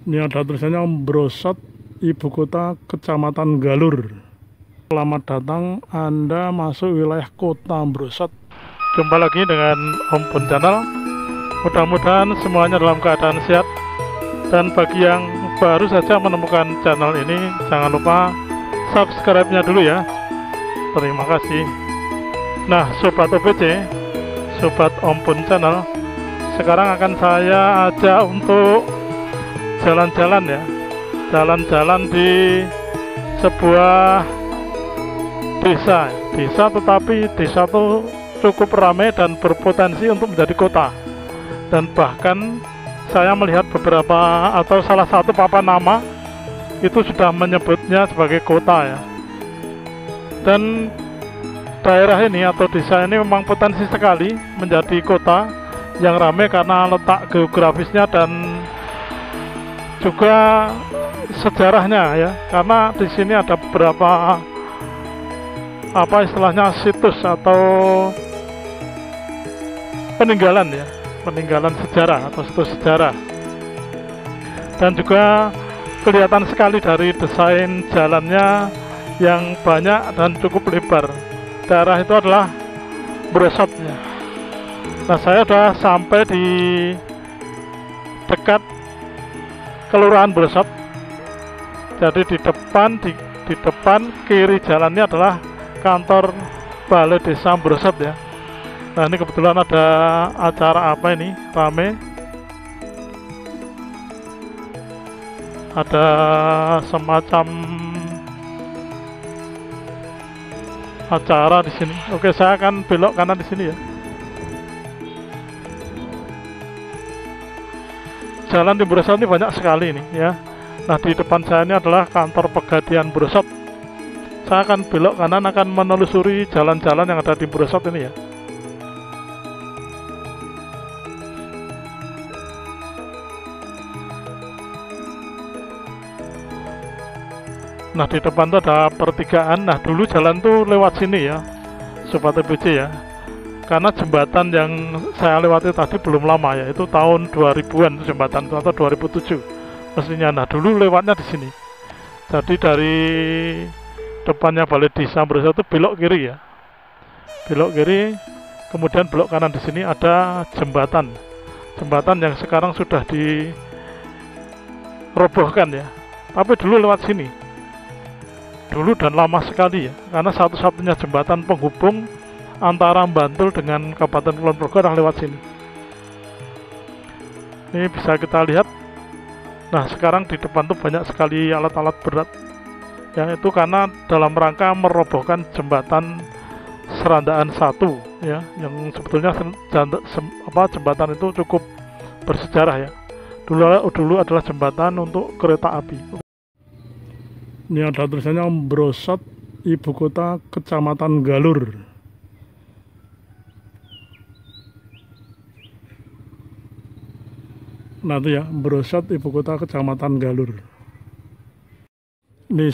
Ini ada tulisannya Brosot, Ibu Kota Kecamatan Galur. Selamat datang, Anda masuk wilayah Kota Brosot. Jumpa lagi dengan Om Pun Channel. Mudah-mudahan semuanya dalam keadaan sehat. Dan bagi yang baru saja menemukan channel ini, jangan lupa subscribe-nya dulu ya. Terima kasih. Nah, Sobat OPC, Sobat Om Pun Channel, sekarang akan saya ajak untuk jalan-jalan ya, jalan-jalan di sebuah desa, tetapi desa itu cukup ramai dan berpotensi untuk menjadi kota. Dan bahkan saya melihat beberapa atau salah satu papan nama itu sudah menyebutnya sebagai kota ya. Dan daerah ini atau desa ini memang potensi sekali menjadi kota yang ramai karena letak geografisnya dan juga sejarahnya ya, karena di sini ada beberapa istilahnya situs atau peninggalan ya, peninggalan sejarah atau situs sejarah. Dan juga kelihatan sekali dari desain jalannya yang banyak dan cukup lebar. Daerah itu adalah Brosotnya. Nah, saya sudah sampai di dekat Kelurahan Brosot. Jadi di depan kiri jalannya adalah kantor Balai Desa Brosot ya. Nah, ini kebetulan ada acara apa ini, rame. Ada semacam acara di sini. Oke, saya akan belok kanan di sini ya. Jalan di Brosot ini banyak sekali ini ya. Nah, di depan saya ini adalah kantor Pegadian Brosot. Saya akan belok kanan, akan menelusuri jalan-jalan yang ada di Brosot ini ya. Nah, di depan itu ada pertigaan. Nah, dulu jalan tuh lewat sini ya, Sobat TPC ya. Karena jembatan yang saya lewati tadi belum lama ya, itu tahun 2000-an jembatan itu, atau 2007 mestinya. Nah, dulu lewatnya di sini. Jadi dari depannya Balai Desa Brosot itu belok kiri ya, belok kiri, kemudian belok kanan. Di sini ada jembatan yang sekarang sudah dirobohkan ya, tapi dulu lewat sini, dulu dan lama sekali ya, karena satu-satunya jembatan penghubung antara Bantul dengan Kabupaten Kulon Progo yang lewat sini. Ini bisa kita lihat. Nah, sekarang di depan tuh banyak sekali alat-alat berat. Yang itu karena dalam rangka merobohkan jembatan Serandaan 1 ya, yang sebetulnya jembatan itu cukup bersejarah ya. Dulu adalah jembatan untuk kereta api. Ini ada tulisannya Brosot, Ibu Kota Kecamatan Galur. Nah, itu ya, Brosot, Ibu Kota Kecamatan Galur. Ini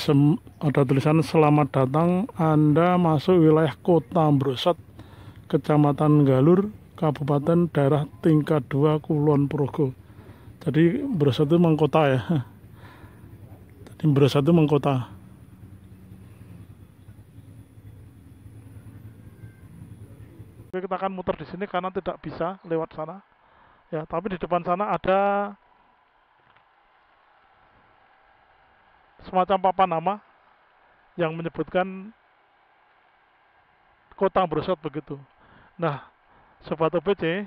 ada tulisan selamat datang, Anda masuk wilayah Kota Brosot, Kecamatan Galur, Kabupaten Daerah Tingkat 2 Kulon Progo. Jadi Brosot itu mengkota ya. Jadi Brosot itu mengkota. Kita akan muter di sini karena tidak bisa lewat sana. Ya, tapi di depan sana ada semacam papan nama yang menyebutkan Kota Brosot begitu. Nah, Sobat OPC,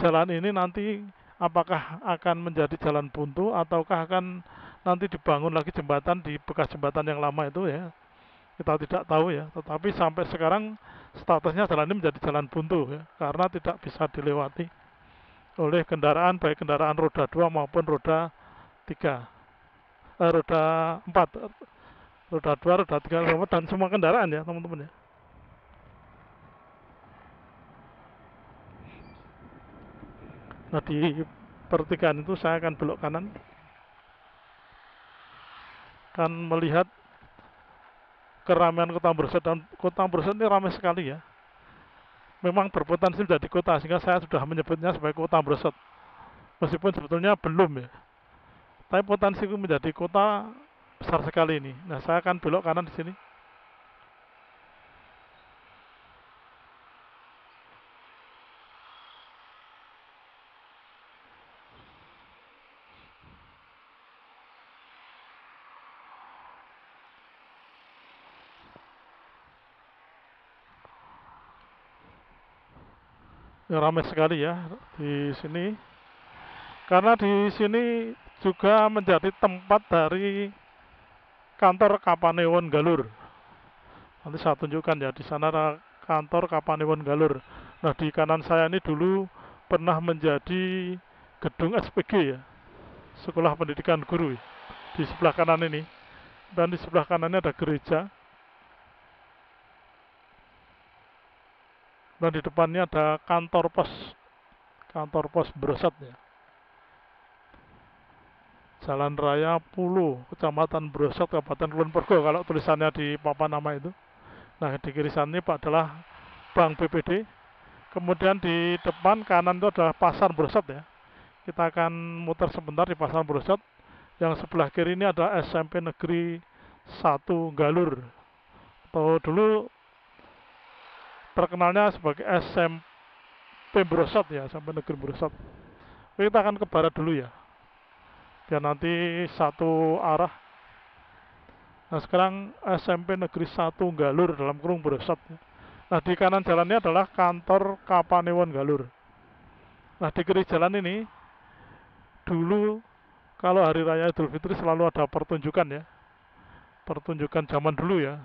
jalan ini nanti apakah akan menjadi jalan buntu ataukah akan nanti dibangun lagi jembatan di bekas jembatan yang lama itu ya. Kita tidak tahu ya, tetapi sampai sekarang statusnya jalan ini menjadi jalan buntu ya, karena tidak bisa dilewati oleh kendaraan, baik kendaraan roda 2 maupun roda 3, roda 4, roda 2, roda 3, dan semua kendaraan ya teman-teman ya. Nah, di pertigaan itu saya akan belok kanan, kan melihat keramaian Kota Brosot. Dan Kota Brosot ini ramai sekali ya, memang berpotensi menjadi kota, sehingga saya sudah menyebutnya sebagai Kota Brosot, meskipun sebetulnya belum ya. Tapi potensi menjadi kota besar sekali ini. Nah, saya akan belok kanan di sini. Ya, ramai sekali ya di sini. Karena di sini juga menjadi tempat dari kantor Kapanewon Galur. Nanti saya tunjukkan ya, di sana ada kantor Kapanewon Galur. Nah, di kanan saya ini dulu pernah menjadi gedung SPG ya, Sekolah Pendidikan Guru, di sebelah kanan ini. Dan di sebelah kanannya ada gereja. Dan di depannya ada kantor pos Brosat ya. Jalan Raya Pulo, Kecamatan Brosat, Kabupaten Kulon Progo kalau tulisannya di papan nama itu. Nah, di kiri sana ini adalah Bank BPD. Kemudian di depan kanan itu adalah Pasar Brosat ya. Kita akan muter sebentar di Pasar Brosat. Yang sebelah kiri ini ada SMP Negeri 1 Galur. Atau dulu terkenalnya sebagai SMP Brosat ya, SMP Negeri Brosat. Kita akan ke barat dulu ya, biar nanti satu arah. Nah, sekarang SMP Negeri 1 Galur dalam kurung Brosat. Nah, di kanan jalannya adalah kantor Kapanewon Galur. Nah, di kiri jalan ini dulu kalau hari raya Idul Fitri selalu ada pertunjukan ya. Pertunjukan zaman dulu ya.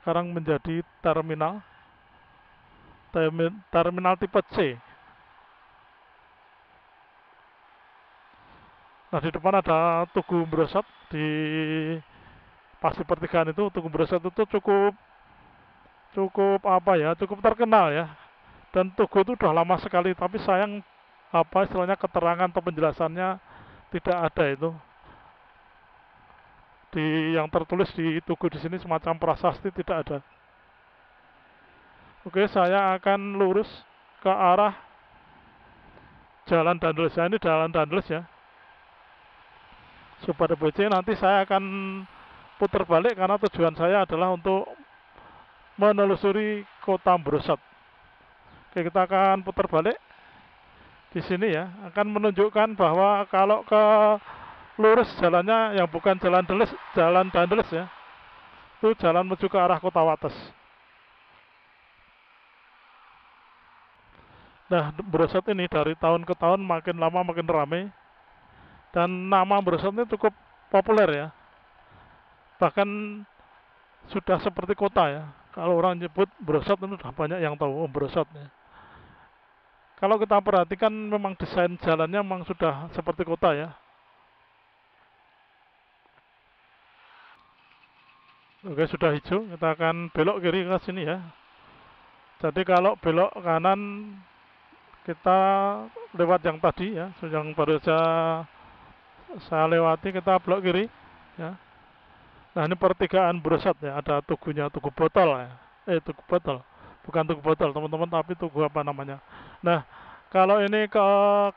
Sekarang menjadi terminal tipe C. Nah, di depan ada Tugu Brosat. Di pasti pertigaan itu Tugu Brosat itu cukup apa ya, cukup terkenal ya. Dan Tugu itu udah lama sekali, tapi sayang apa istilahnya keterangan atau penjelasannya tidak ada itu. Di yang tertulis di Tugu di sini semacam prasasti tidak ada. Oke, saya akan lurus ke arah Jalan Dandeles ya. Ini Jalan Dandeles ya. Sobat BC, nanti saya akan putar balik karena tujuan saya adalah untuk menelusuri kota Brosat. Oke, kita akan putar balik di sini ya. Akan menunjukkan bahwa kalau ke lurus jalannya yang bukan Jalan Dandeles ya, itu jalan menuju ke arah Kota Wates. Nah, Brosat ini dari tahun ke tahun makin lama makin ramai. Dan nama Brosat ini cukup populer ya. Bahkan sudah seperti kota ya. Kalau orang nyebut Brosat itu sudah banyak yang tahu Brosat ya. Kalau kita perhatikan memang desain jalannya memang sudah seperti kota ya. Oke, sudah hijau, kita akan belok kiri ke sini ya. Jadi kalau belok kanan kita lewat yang tadi ya, yang baru saja saya lewati, kita belok kiri ya. Nah, ini pertigaan Brosat ya, ada tugunya, Tugu Botol ya. Tugu Botol. Bukan Tugu Botol, teman-teman, tapi Tugu apa namanya. Nah, kalau ini ke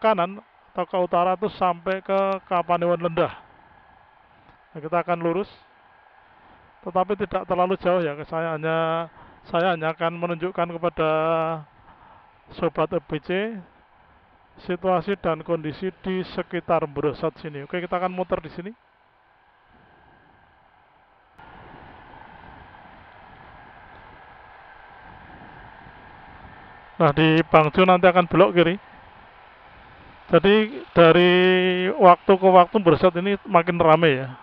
kanan atau ke utara itu sampai ke Kapanewon Lendah. Nah, kita akan lurus. Tetapi tidak terlalu jauh ya. Saya hanya akan menunjukkan kepada Sobat FBC situasi dan kondisi di sekitar Brosat sini. Oke, kita akan muter di sini. Nah, di Bangjo nanti akan belok kiri. Jadi dari waktu ke waktu Brosat ini makin ramai ya.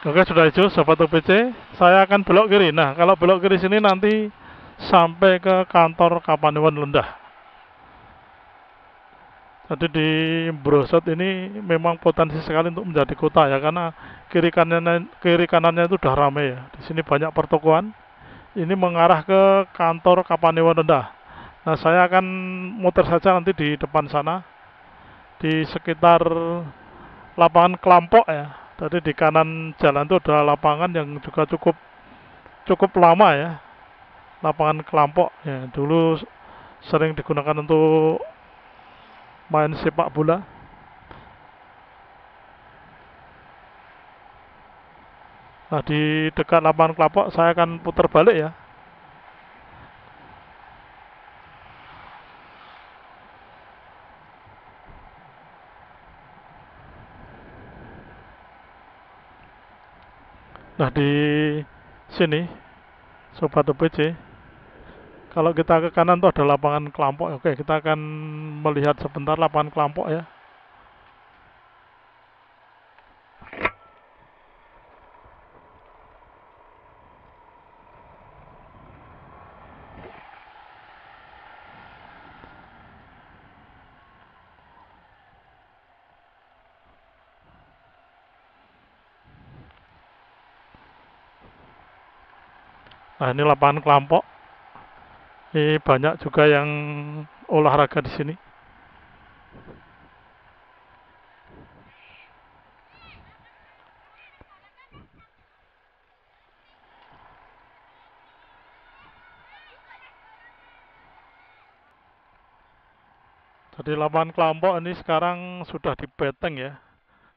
Oke, sudah hijau Sobat OPC. Saya akan belok kiri. Nah, kalau belok kiri sini nanti sampai ke kantor Kapanewon Lendah. Jadi di Brosot ini memang potensi sekali untuk menjadi kota ya, karena kiri kanannya itu udah ramai ya. Di sini banyak pertokoan. Ini mengarah ke kantor Kapanewon Lendah. Nah, saya akan muter saja nanti di depan sana, di sekitar lapangan Kelampok ya. Tadi di kanan jalan itu ada lapangan yang juga cukup lama ya, lapangan Kelampok ya. Dulu sering digunakan untuk main sepak bola. Nah, di dekat lapangan Kelampok saya akan putar balik ya. Nah, di sini Sobat OPC, kalau kita ke kanan tuh ada lapangan Kelampok. Oke, kita akan melihat sebentar lapangan Kelampok ya. Nah, ini lapangan Kelampok. Ini banyak juga yang olahraga di sini. Jadi lapangan Kelampok ini sekarang sudah dibeteng ya.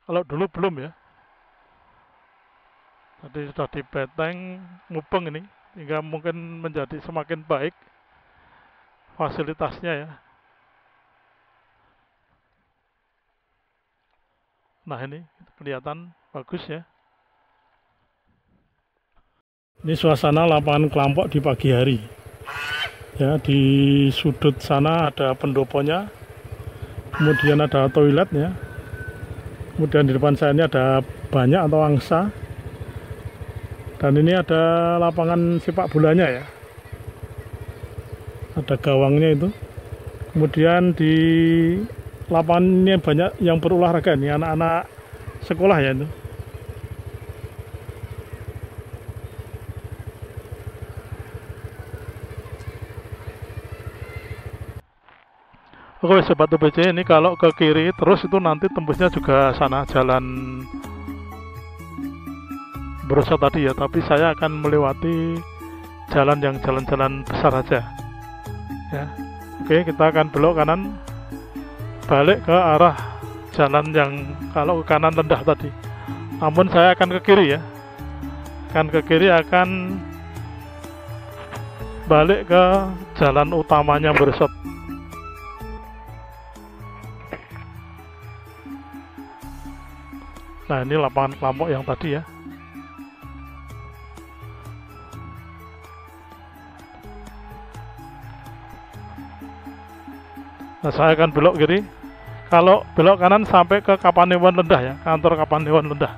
Kalau dulu belum ya. Tadi sudah dibeteng, mubeng ini, hingga mungkin menjadi semakin baik fasilitasnya ya. Nah, ini kelihatan bagus ya. Ini suasana lapangan Kelampok di pagi hari. Ya, di sudut sana ada pendoponya, kemudian ada toiletnya, kemudian di depan saya ini ada banyak atau angsa. Dan ini ada lapangan sepak bolanya ya, ada gawangnya itu. Kemudian di lapangan ini banyak yang berolahraga nih, anak-anak sekolah ya itu. Oke Sobat OPC, ini kalau ke kiri terus itu nanti tembusnya juga sana jalan Brosot tadi ya, tapi saya akan melewati jalan yang jalan-jalan besar saja ya. Oke, kita akan belok kanan balik ke arah jalan yang kalau ke kanan Lendah tadi, namun saya akan ke kiri ya, akan ke kiri, akan balik ke jalan utamanya Brosot. Nah, ini lapangan Kelampok yang tadi ya. Nah, saya akan belok kiri. Kalau belok kanan sampai ke Kapanewon Lendah ya, kantor Kapanewon Lendah.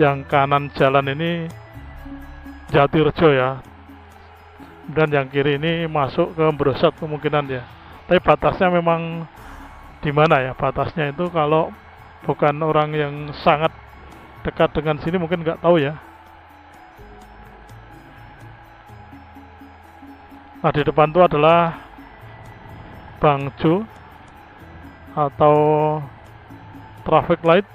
Yang kanan jalan ini Jatirejo ya, dan yang kiri ini masuk ke Brosot kemungkinan ya. Tapi batasnya memang di mana ya? Batasnya itu kalau bukan orang yang sangat dekat dengan sini mungkin nggak tahu ya. Nah, di depan itu adalah Bangjo atau traffic light.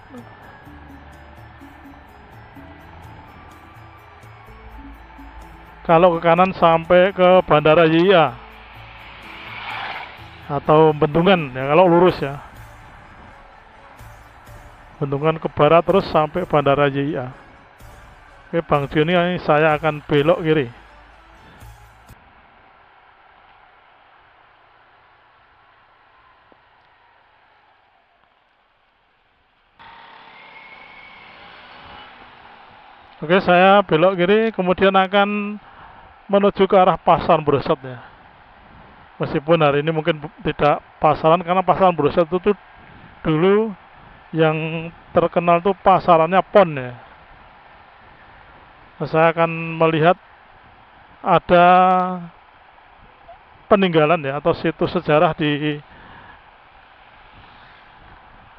Kalau ke kanan sampai ke Bandara YIA atau Bendungan ya, kalau lurus ya. Bendungan ke barat terus sampai Bandara YIA. Oke, Bangjo ini saya akan belok kiri. Oke, saya belok kiri, kemudian akan menuju ke arah Pasar Brosot ya. Meskipun hari ini mungkin tidak pasaran, karena Pasar Brosot itu dulu yang terkenal tuh pasarannya Pon ya. Nah, saya akan melihat ada peninggalan ya atau situs sejarah di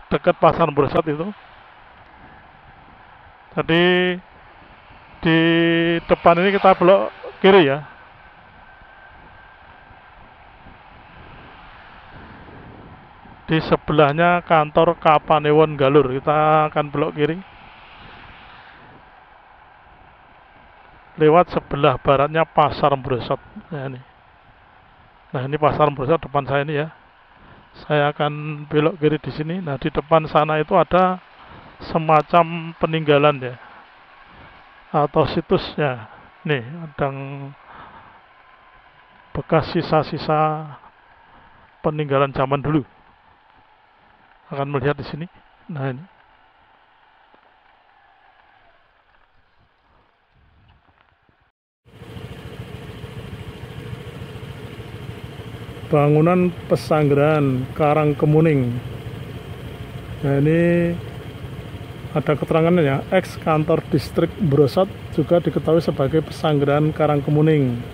dekat pasar Brosot itu. Jadi di depan ini kita belok kiri ya. Di sebelahnya kantor Kapanewon Galur. Kita akan belok kiri. Lewat sebelah baratnya pasar Brosot. Ya, ini. Nah, ini pasar Brosot depan saya ini ya. Saya akan belok kiri di sini. Nah, di depan sana itu ada semacam peninggalan ya. Atau situsnya. Nih, ada bekas sisa-sisa peninggalan zaman dulu. Akan melihat di sini. Nah, ini. Bangunan Pesanggerahan Karangkemuning. Nah, ini ada keterangannya ya. Ex kantor distrik Brosot juga diketahui sebagai Pesanggerahan Karangkemuning.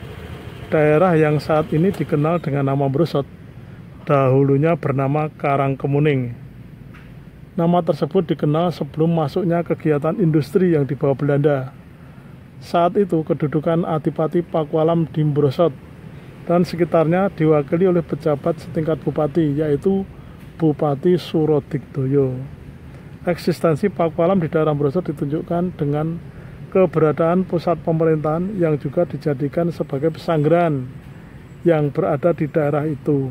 Daerah yang saat ini dikenal dengan nama Brosot dahulunya bernama Karangkemuning. Nama tersebut dikenal sebelum masuknya kegiatan industri yang dibawa Belanda. Saat itu kedudukan Adipati Pakualam di Brosot dan sekitarnya diwakili oleh pejabat setingkat bupati, yaitu Bupati Surodigdoyo. Eksistensi Pakualam di daerah Brosot ditunjukkan dengan keberadaan pusat pemerintahan yang juga dijadikan sebagai pesanggerahan yang berada di daerah itu.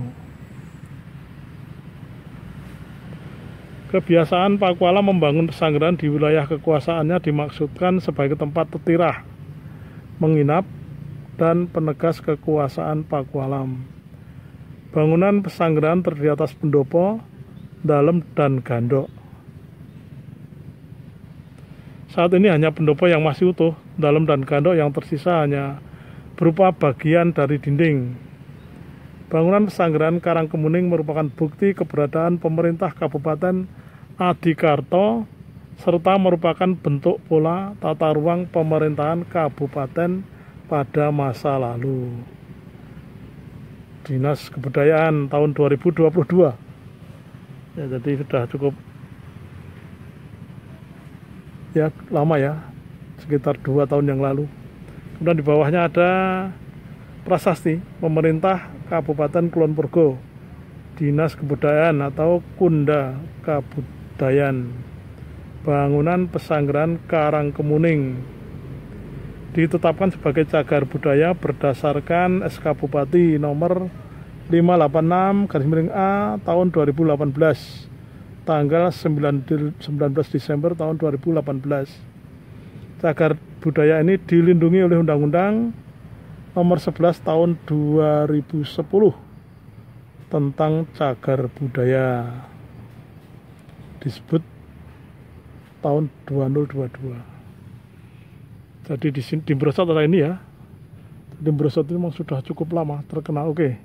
Kebiasaan Pakualam membangun pesanggerahan di wilayah kekuasaannya dimaksudkan sebagai tempat tetirah, menginap, dan penegas kekuasaan Pakualam. Bangunan pesanggerahan terdiri atas pendopo, dalem, dan gandok. Saat ini hanya pendopo yang masih utuh, dalem dan gandok yang tersisa hanya berupa bagian dari dinding. Bangunan pesanggerahan Karangkemuning merupakan bukti keberadaan pemerintah Kabupaten Adikarto serta merupakan bentuk pola tata ruang pemerintahan kabupaten pada masa lalu. Dinas Kebudayaan tahun 2022. Ya, jadi sudah cukup ya lama ya, sekitar 2 tahun yang lalu. Kemudian di bawahnya ada prasasti pemerintah Kabupaten Kulon Progo, Dinas Kebudayaan atau Kunda Kabudayan, bangunan pesanggerahan Karangkemuning ditetapkan sebagai cagar budaya berdasarkan SK Bupati nomor 586/A tahun 2018 tanggal 19 Desember tahun 2018. Cagar budaya ini dilindungi oleh Undang-Undang nomor 11 tahun 2010 tentang cagar budaya, disebut tahun 2022. Jadi di sini di Brosot ada ini ya. Di Brosot itu memang sudah cukup lama terkenal. Oke.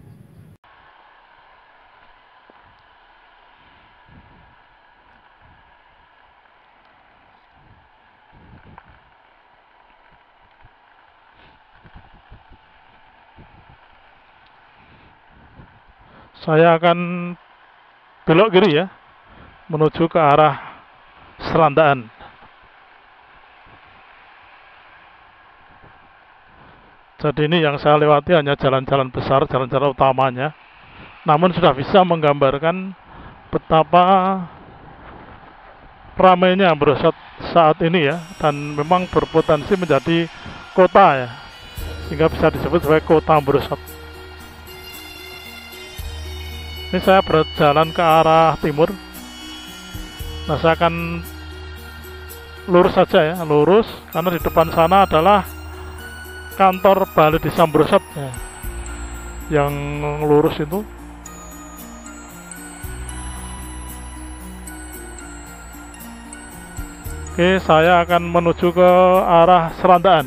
Saya akan belok kiri ya, menuju ke arah Serandaan. Jadi ini yang saya lewati hanya jalan-jalan besar, jalan-jalan utamanya. Namun sudah bisa menggambarkan betapa ramainya Brosot saat ini ya, dan memang berpotensi menjadi kota ya, sehingga bisa disebut sebagai kota Brosot. Ini saya berjalan ke arah timur. Nah, saya akan lurus saja ya, lurus, karena di depan sana adalah kantor Balai Desa Brosot ya. Yang lurus itu. Oke, saya akan menuju ke arah Serandaan.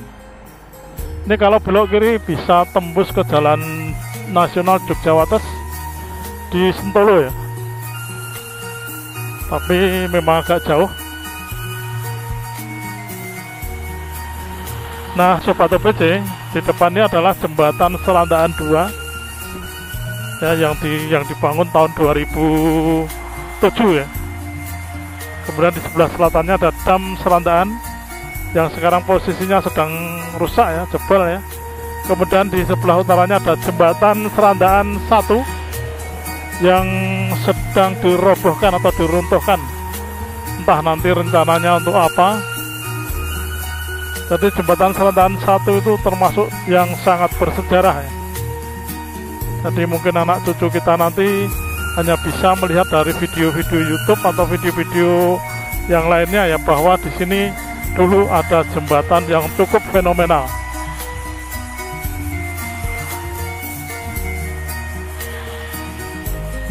Ini kalau belok kiri bisa tembus ke Jalan Nasional Yogyakarta di Sentolo ya. tapi memang agak jauh. Nah Sobat OPC, di depannya adalah jembatan Serandaan 2 ya, yang dibangun tahun 2007 ya. Kemudian di sebelah selatannya ada dam Serandaan yang sekarang posisinya sedang rusak ya, jebol ya. Kemudian di sebelah utaranya ada jembatan Serandaan 1 yang sedang dirobohkan atau diruntuhkan, entah nanti rencananya untuk apa. Jadi jembatan Serandaan 1 itu termasuk yang sangat bersejarah ya. Jadi mungkin anak cucu kita nanti hanya bisa melihat dari video-video YouTube atau video-video yang lainnya ya, bahwa di sini dulu ada jembatan yang cukup fenomenal.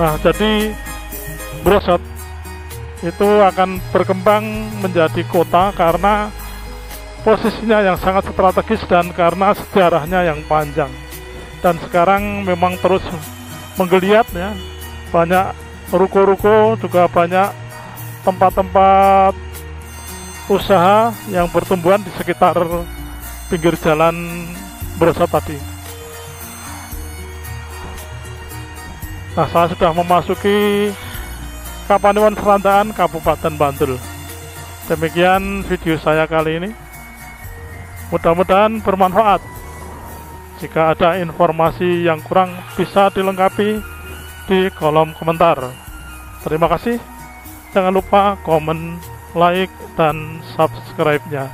Nah, jadi Brosot itu akan berkembang menjadi kota karena posisinya yang sangat strategis dan karena sejarahnya yang panjang. Dan sekarang memang terus menggeliat ya, banyak ruko-ruko, juga banyak tempat-tempat usaha yang bertumbuhan di sekitar pinggir jalan Brosot tadi. Nah, saya sudah memasuki Kapanewon Serandaan, Kabupaten Bantul. Demikian video saya kali ini. Mudah-mudahan bermanfaat. Jika ada informasi yang kurang bisa dilengkapi di kolom komentar. Terima kasih. Jangan lupa komen, like, dan subscribe-nya.